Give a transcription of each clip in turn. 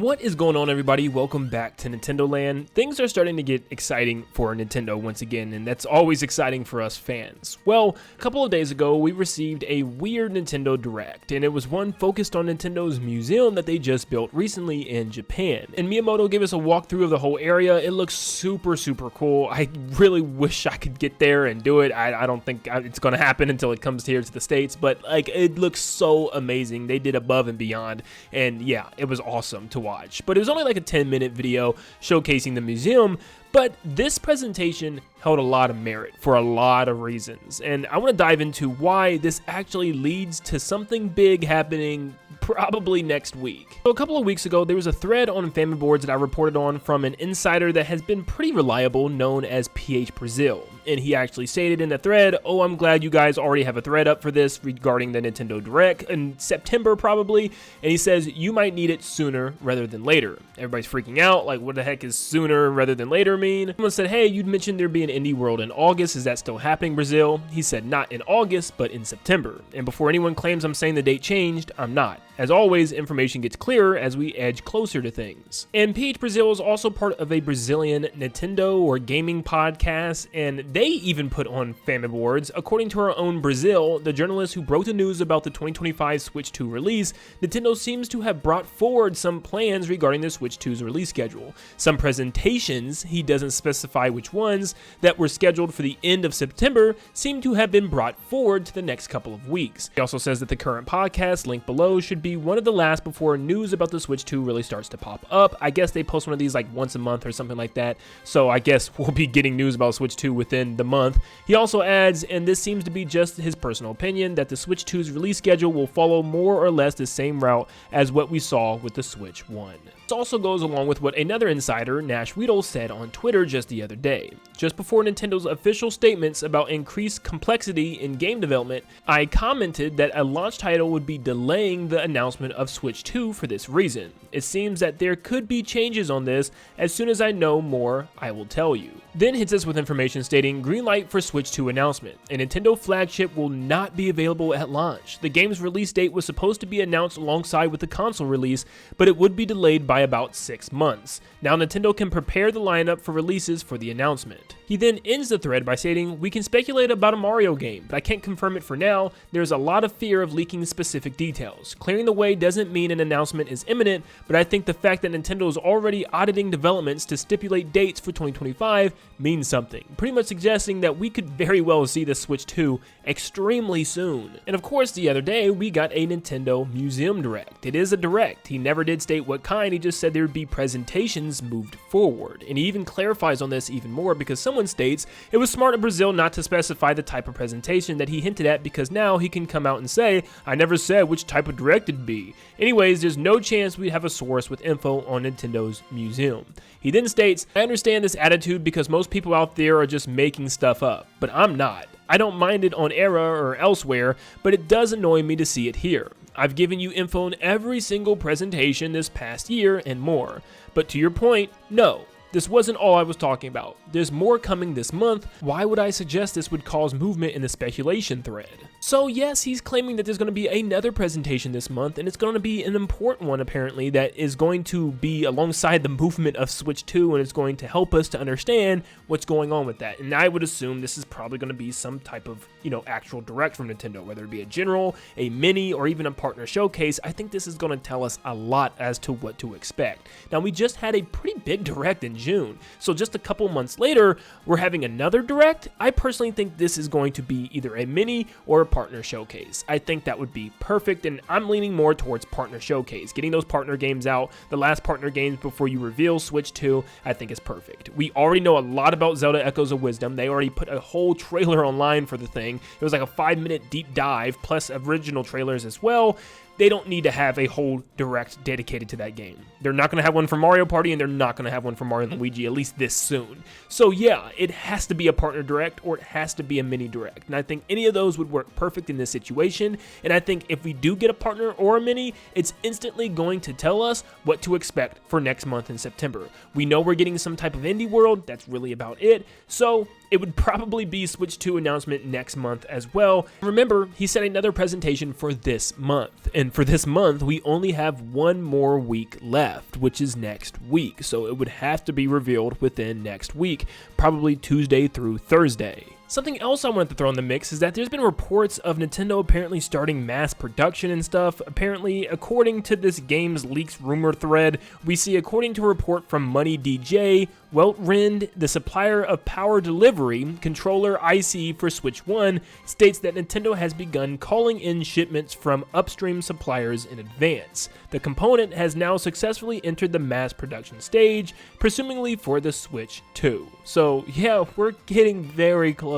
What is going on, everybody? Welcome back to Nintendo Land. Things are starting to get exciting for Nintendo once again, and that's always exciting for us fans. Well, a couple of days ago, we received a weird Nintendo Direct, and it was one focused on Nintendo's museum that they just built recently in Japan. And Miyamoto gave us a walkthrough of the whole area. It looks super cool. I really wish I could get there and do it. I don't think it's going to happen until it comes here to the States, but like, it looks so amazing. They did above and beyond, and yeah, it was awesome to watch. But it was only like a 10-minute video showcasing the museum, but this presentation held a lot of merit for a lot of reasons, and I want to dive into why this actually leads to something big happening probably next week. So a couple of weeks ago, there was a thread on Family Boards that I reported on from an insider that has been pretty reliable, known as PH Brazil. And he actually stated in the thread, "Oh, I'm glad you guys already have a thread up for this regarding the Nintendo Direct in September probably." And he says, "You might need it sooner rather than later." Everybody's freaking out, like, what the heck is sooner rather than later mean? Someone said, "Hey, you'd mentioned there'd be an Indie World in August. Is that still happening, Brazil?" He said, "Not in August, but in September." And before anyone claims I'm saying the date changed, I'm not. As always, information gets clearer as we edge closer to things. And PH Brazil is also part of a Brazilian Nintendo or gaming podcast, and they even put on Family Boards. According to our own Brazil, the journalist who broke the news about the 2025 Switch 2 release, Nintendo seems to have brought forward some plans regarding the Switch 2's release schedule. Some presentations, he doesn't specify which ones, that were scheduled for the end of September seem to have been brought forward to the next couple of weeks. He also says that the current podcast, linked below, should be one of the last before news about the Switch 2 really starts to pop up. I guess they post one of these like once a month or something like that, so I guess we'll be getting news about Switch 2 within the month. He also adds, and this seems to be just his personal opinion, that the Switch 2's release schedule will follow more or less the same route as what we saw with the Switch 1. This also goes along with what another insider, Nash Weedle, said on Twitter just the other day. Just before Nintendo's official statements about increased complexity in game development, I commented that a launch title would be delaying the announcement of Switch 2 for this reason. It seems that there could be changes on this. As soon as I know more, I will tell you. Then hits us with information stating green light for Switch 2 announcement. A Nintendo flagship will not be available at launch. The game's release date was supposed to be announced alongside with the console release, but it would be delayed by about 6 months. Now Nintendo can prepare the lineup for releases for the announcement. He then ends the thread by stating, "We can speculate about a Mario game, but I can't confirm it for now. There's a lot of fear of leaking specific details. Clearing the way doesn't mean an announcement is imminent, but I think the fact that Nintendo is already auditing developments to stipulate dates for 2025 means something, pretty much suggesting that we could very well see the Switch 2 extremely soon." And of course, the other day, we got a Nintendo Museum Direct. It is a Direct. He never did state what kind, he just said there would be presentations moved forward. And he even clarifies on this even more because someone states it was smart of Brazil not to specify the type of presentation that he hinted at, because now he can come out and say, "I never said which type of Direct it'd be." Anyways, there's no chance we'd have a source with info on Nintendo's museum. He then states, "I understand this attitude because most people out there are just making stuff up, but I'm not. I don't mind it on Era or elsewhere, but it does annoy me to see it here. I've given you info on every single presentation this past year and more. But to your point, no. This wasn't all I was talking about. There's more coming this month. Why would I suggest this would cause movement in the speculation thread?" So yes, he's claiming that there's going to be another presentation this month, and it's going to be an important one apparently that is going to be alongside the movement of Switch 2, and it's going to help us to understand what's going on with that. And I would assume this is probably going to be some type of, actual Direct from Nintendo, whether it be a general, a mini, or even a partner showcase. I think this is going to tell us a lot as to what to expect. Now, we just had a pretty big Direct in June, so just a couple months later, we're having another Direct. I personally think this is going to be either a mini or a partner showcase. I think that would be perfect, and I'm leaning more towards partner showcase. Getting those partner games out, the last partner games before you reveal Switch 2, I think is perfect. We already know a lot about Zelda Echoes of Wisdom. They already put a whole trailer online for the thing. It was like a 5-minute deep dive, plus original trailers as well. They don't need to have a whole Direct dedicated to that game. They're not going to have one for Mario Party, and they're not going to have one for Mario & Luigi, at least this soon. So yeah, it has to be a partner Direct, or it has to be a mini Direct. And I think any of those would work perfect in this situation. And I think if we do get a partner or a mini, it's instantly going to tell us what to expect for next month in September. We know we're getting some type of Indie World. That's really about it. So it would probably be Switch 2 announcement next month as well. Remember, he said another presentation for this month, and for this month, we only have one more week left, which is next week, so it would have to be revealed within next week, probably Tuesday through Thursday. Something else I wanted to throw in the mix is that there's been reports of Nintendo apparently starting mass production and stuff. Apparently, according to this Games Leaks rumor thread, we see, according to a report from Money DJ, Weltrind, the supplier of power delivery controller IC for Switch 1, states that Nintendo has begun calling in shipments from upstream suppliers in advance. The component has now successfully entered the mass production stage, presumably for the Switch 2. So yeah, we're getting very close.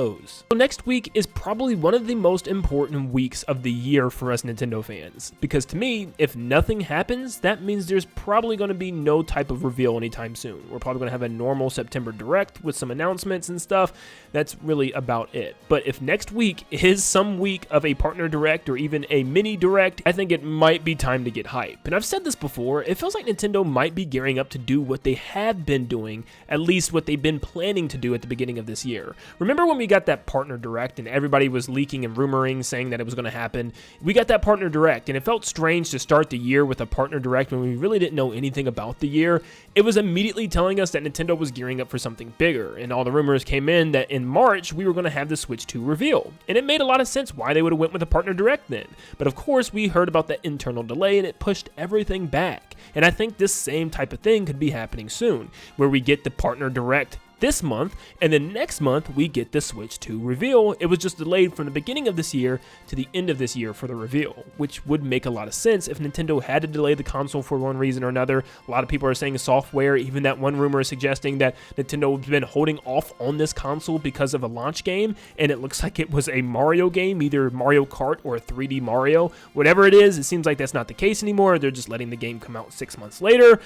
So next week is probably one of the most important weeks of the year for us Nintendo fans, because to me, if nothing happens, that means there's probably going to be no type of reveal anytime soon. We're probably going to have a normal September Direct with some announcements and stuff. That's really about it. But if next week is some week of a partner Direct or even a mini Direct, I think it might be time to get hype. And I've said this before, it feels like Nintendo might be gearing up to do what they have been doing, at least what they've been planning to do at the beginning of this year. Remember when we got that partner Direct and everybody was leaking and rumoring saying that it was going to happen? We got that partner Direct and it felt strange to start the year with a partner Direct when we really didn't know anything about the year. It was immediately telling us that Nintendo was gearing up for something bigger, and all the rumors came in that in March we were going to have the Switch 2 reveal. And it made a lot of sense why they would have went with a partner Direct then. But of course we heard about that internal delay and it pushed everything back. And I think this same type of thing could be happening soon, where we get the partner Direct this month, and then next month we get the Switch 2 reveal. It was just delayed from the beginning of this year to the end of this year for the reveal, which would make a lot of sense if Nintendo had to delay the console for one reason or another. A lot of people are saying software, even that one rumor is suggesting that Nintendo has been holding off on this console because of a launch game, and it looks like it was a Mario game, either Mario Kart or 3D Mario. Whatever it is, it seems like that's not the case anymore. They're just letting the game come out 6 months later.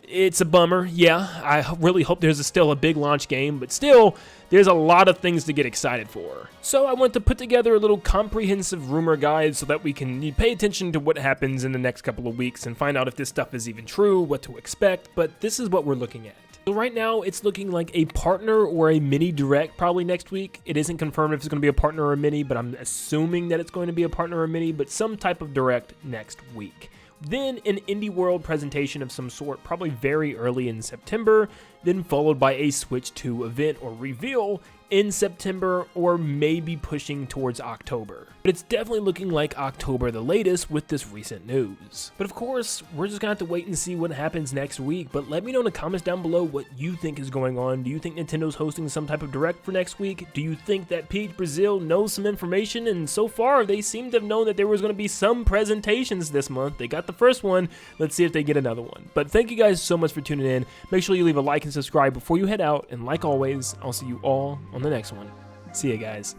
It's a bummer, yeah. I really hope there's still a big launch game, but still, there's a lot of things to get excited for. So I want to put together a little comprehensive rumor guide so that we can pay attention to what happens in the next couple of weeks and find out if this stuff is even true, what to expect, but this is what we're looking at. So right now, it's looking like a partner or a mini Direct probably next week. It isn't confirmed if it's going to be a partner or a mini, but I'm assuming that it's going to be a partner or a mini, but some type of Direct next week. Then an Indie World presentation of some sort, probably very early in September, then followed by a Switch 2 event or reveal in September, or maybe pushing towards October. But it's definitely looking like October the latest with this recent news. But of course, we're just gonna have to wait and see what happens next week. But let me know in the comments down below what you think is going on. Do you think Nintendo's hosting some type of Direct for next week? Do you think that Peach Brazil knows some information? And so far, they seem to have known that there was gonna be some presentations this month. They got the first one. Let's see if they get another one. But thank you guys so much for tuning in. Make sure you leave a like and subscribe before you head out. And like always, I'll see you all on the next one. See ya, guys.